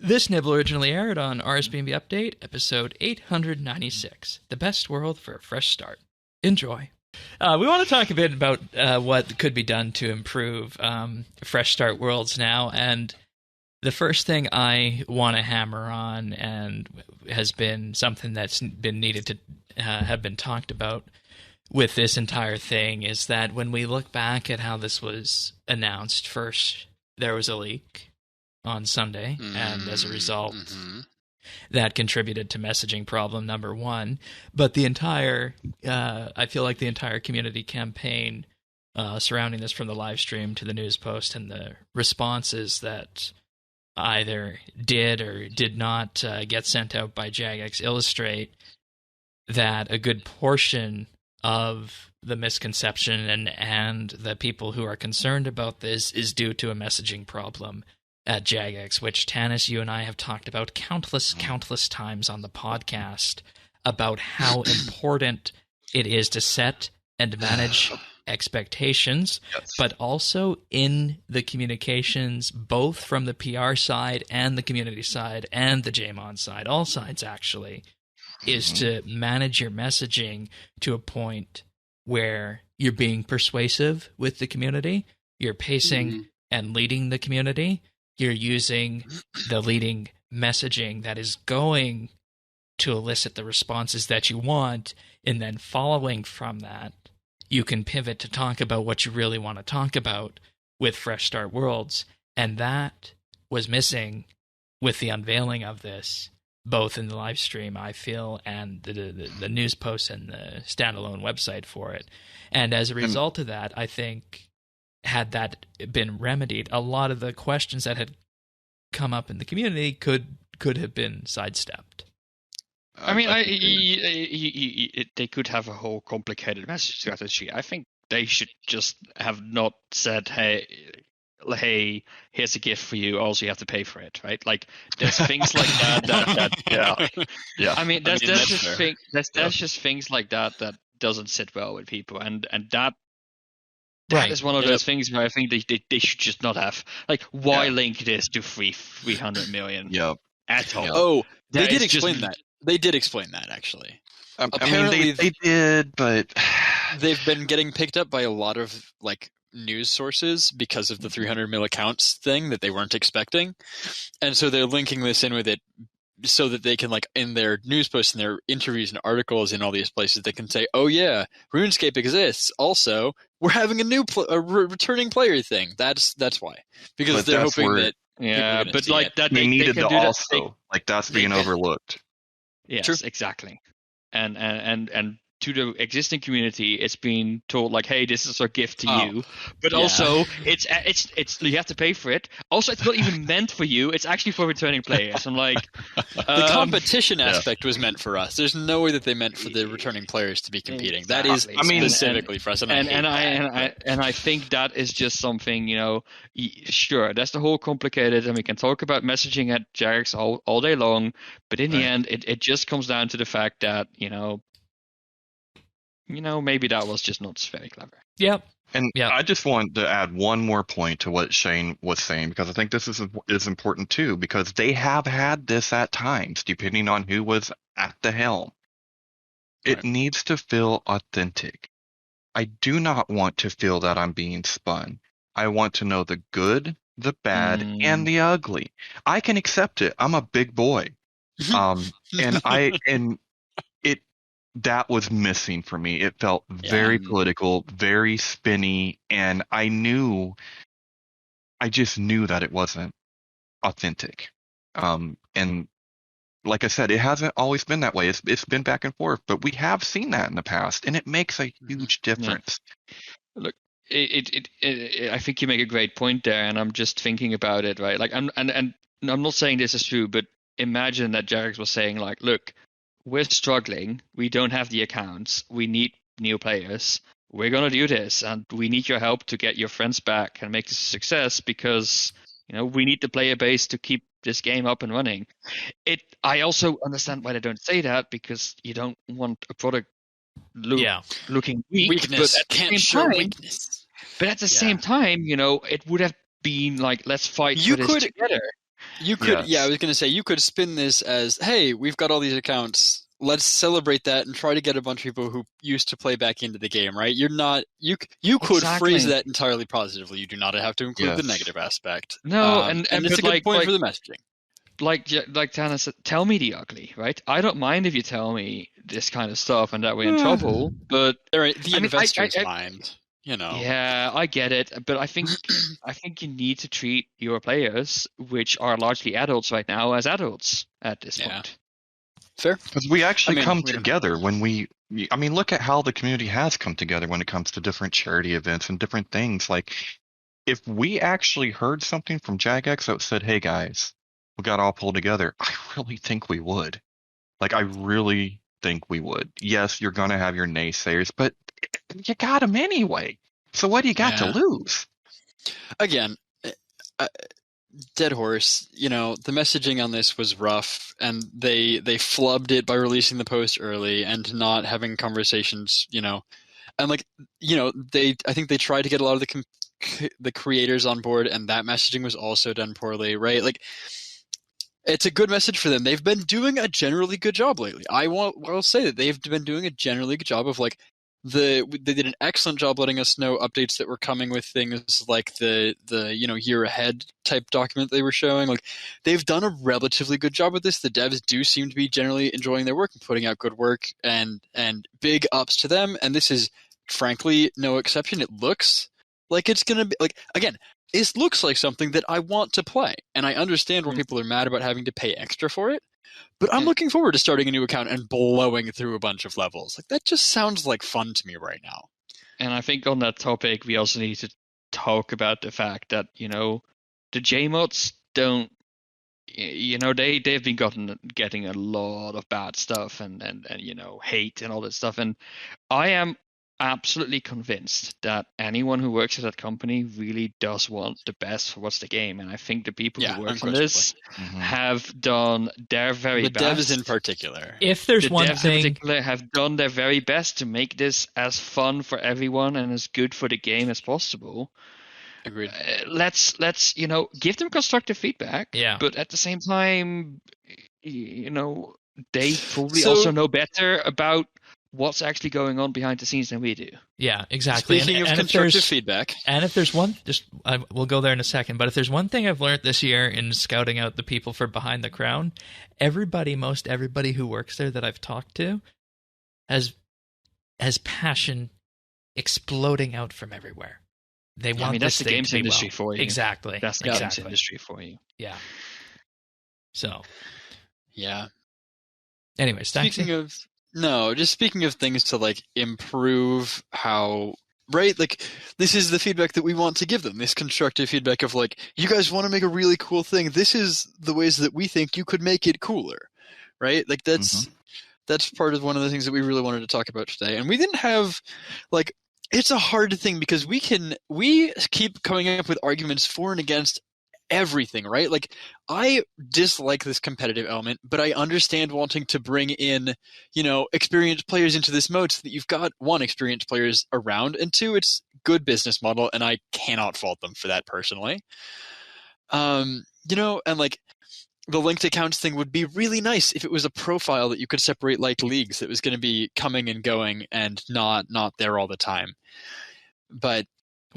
This nibble originally aired on RSBNB Update, episode 896, The Best World for a Fresh Start. Enjoy. We want to talk a bit about what could be done to improve Fresh Start Worlds now, and the first thing I want to hammer on, and has been something that's been needed to have been talked about with this entire thing, is that when we look back at how this was announced, first there was a leak on Sunday, and as a result, that contributed to messaging problem number one. But the entire, I feel like the entire community campaign surrounding this, from the live stream to the news post and the responses that either did or did not get sent out by Jagex, illustrate that a good portion of the misconception and the people who are concerned about this is due to a messaging problem at Jagex, which, Tanis, you and I have talked about countless times on the podcast about how important it is to set and manage expectations, but also in the communications, both from the PR side and the community side and the JMON side, all sides actually, is to manage your messaging to a point where you're being persuasive with the community, you're pacing and leading the community, you're using the leading messaging that is going to elicit the responses that you want, and then following from that, you can pivot to talk about what you really want to talk about with Fresh Start Worlds. And that was missing with the unveiling of this, both in the live stream, I feel, and the news posts and the standalone website for it. And as a result of that, I think, had that been remedied, a lot of the questions that had come up in the community could have been sidestepped. I mean, they could have a whole complicated message strategy. I think they should just have not said, hey, here's a gift for you, also you have to pay for it, right? Like, there's things like that. Yeah. I mean, that's just things like that doesn't sit well with people, and that is one of those things where I think they should just not have. Like, why link this to 300 million? At all. Oh, they did explain that. They did explain that, actually. Apparently, I mean, they did, but they've been getting picked up by a lot of news sources because of the 300 mil accounts thing that they weren't expecting, and so they're linking this in with it so that they can, in their news posts and their interviews and articles in all these places, they can say, "Oh yeah, RuneScape exists. Also, we're having a new returning player thing." That's why, because they're hoping that. Yeah, but that they needed to also that's being overlooked. Yes, exactly. And to the existing community, it's been told hey, this is our gift to you. But also, it's you have to pay for it. Also, it's not even meant for you. It's actually for returning players. I'm like, the competition aspect was meant for us. There's no way that they meant for the returning players to be competing. That is specifically for us. And I think that is just something, sure, that's the whole complicated, and we can talk about messaging at Jagex all day long, but in the end, it just comes down to the fact that, maybe that was just not very clever. Yep. And I just want to add one more point to what Shane was saying, because I think this is important too, because they have had this at times, depending on who was at the helm. It needs to feel authentic. I do not want to feel that I'm being spun. I want to know the good, the bad, and the ugly. I can accept it. I'm a big boy. That was missing for me. It felt very political, very spinny, and I just knew that it wasn't authentic. And like I said, it hasn't always been that way. It's been back and forth, but we have seen that in the past, and it makes a huge difference. Yeah. Look, I think you make a great point there, and I'm just thinking about it, right? I'm not saying this is true, but imagine that Jagex was saying, look, we're struggling. We don't have the accounts. We need new players. We're going to do this, and we need your help to get your friends back and make this a success, because we need the player base to keep this game up and running. I also understand why they don't say that, because you don't want a product looking weak. Weakness. Can't show weakness. But at the same time, it would have been let's fight for this together. You could, Yes. yeah, I was going to say, you could spin this as, hey, we've got all these accounts. Let's celebrate that and try to get a bunch of people who used to play back into the game, right? You're not, you could Exactly. phrase that entirely positively. You do not have to include the Yes. negative aspect. No, and and it's but a good like- point like- for the messaging. like Tana said, tell me the ugly, right? I don't mind if you tell me this kind of stuff and that we're in trouble, but They're the I mean, investor's I- mind, you know. yeah, I get it. But I think you need to treat your players, which are largely adults right now, as adults at this Yeah. point. Fair. Because we actually I mean, come we don't- together when I mean, look at how the community has come together when it comes to different charity events and different things. Like, if we actually heard something from Jagex that said, hey guys, we got all pulled together, I really think we would. Like, I really think we would. Yes, you're going to have your naysayers, but you got them anyway. So what do you got Yeah. to lose? Again, dead horse. You know, the messaging on this was rough, and they flubbed it by releasing the post early and not having conversations. You know, and like, you know, I think they tried to get a lot of the creators on board, and that messaging was also done poorly, right? Like, it's a good message for them. They've been doing a generally good job lately. I'll say that they've been doing a generally good job of like. They did an excellent job letting us know updates that were coming with things like the year ahead type document they were showing. Like, they've done a relatively good job with this. The devs do seem to be generally enjoying their work and putting out good work, and big ups to them. And this is frankly no exception. It looks like it's gonna be like, again, this looks like something that I want to play, and I understand where people are mad about having to pay extra for it. But I'm looking forward to starting a new account and blowing through a bunch of levels. Like, that just sounds like fun to me right now. And I think on that topic, we also need to talk about the fact that, you know, the JMods don't, you know, they've been getting a lot of bad stuff and you know, hate and all that stuff. And I am absolutely convinced that anyone who works at that company really does want the best for what's the game. And I think the people Yeah, who work on this Mhm. have done their very The best. devs in particular. If there's The one devs in thing, particular have done their very best to make this as fun for everyone and as good for the game as possible. Agreed. Let's you know, give them constructive feedback. Yeah. But at the same time, you know, they probably So- also know better about what's actually going on behind the scenes than we do. yeah, exactly. Speaking of if constructive there's- feedback, And if there's one, we'll go there in a second. But if there's one thing I've learned this year in scouting out the people for Behind the Crown, most everybody who works there that I've talked to has passion exploding out from everywhere. They want I mean, that's this the thing games to be industry well. for you. Exactly. That's the games exactly. industry for you. Yeah. So, yeah. anyways, thanks. Speaking of things to like improve how, right? Like, this is the feedback that we want to give them. This constructive feedback of like, you guys want to make a really cool thing. This is the ways that we think you could make it cooler, right? Like, that's part of one of the things that we really wanted to talk about today. And we didn't have like, it's a hard thing because we keep coming up with arguments for and against everything, right? Like, I dislike this competitive element, but I understand wanting to bring in, you know, experienced players into this mode so that you've got, one, experienced players around, and two, it's good business model, and I cannot fault them for that personally. You know, and like, the linked accounts thing would be really nice if it was a profile that you could separate like leagues that was going to be coming and going and not there all the time. But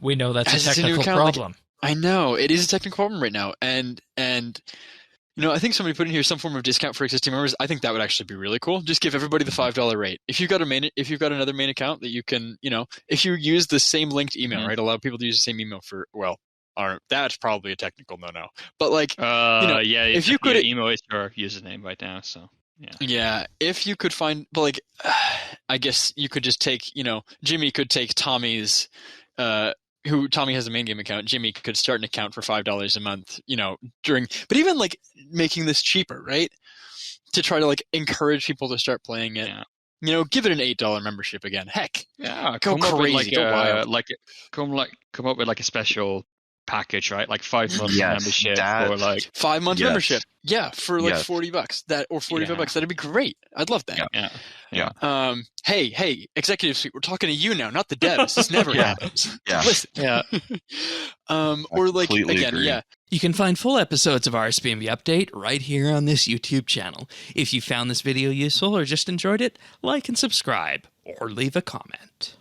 We know that's a As it's a new technical account, like, problem. I know it is a technical problem right now, and you know, I think somebody put in here some form of discount for existing members. I think that would actually be really cool. Just give everybody the $5 rate. If you've got another main account that you can, you know, if you use the same linked email, right? Allow people to use the same email that's probably a technical no. But like, Yeah, if you could- your email is your username right now, so yeah. yeah, if you could find, but like, I guess you could just take, you know, Jimmy could take Tommy's, Tommy has a main game account. Jimmy could start an account for $5 a month, you know, but even like making this cheaper, right? To try to like encourage people to start playing it. Yeah. You know, give it an $8 membership again. Heck, Yeah, Go come up with crazy, like go wild. come up with like a special package, right? Like 5 months Yes, membership that- or like 5 month Yes. membership. Yeah, for like Yes. $40 or $45 Yeah. bucks. That'd be great. I'd love that. Hey, executive suite, we're talking to you now, not the devs. This never Yeah. happens. Yeah. Listen. Yeah. Or like completely again, agree. yeah. You can find full episodes of RSBNB Update right here on this YouTube channel. If you found this video useful or just enjoyed it, like and subscribe, or leave a comment.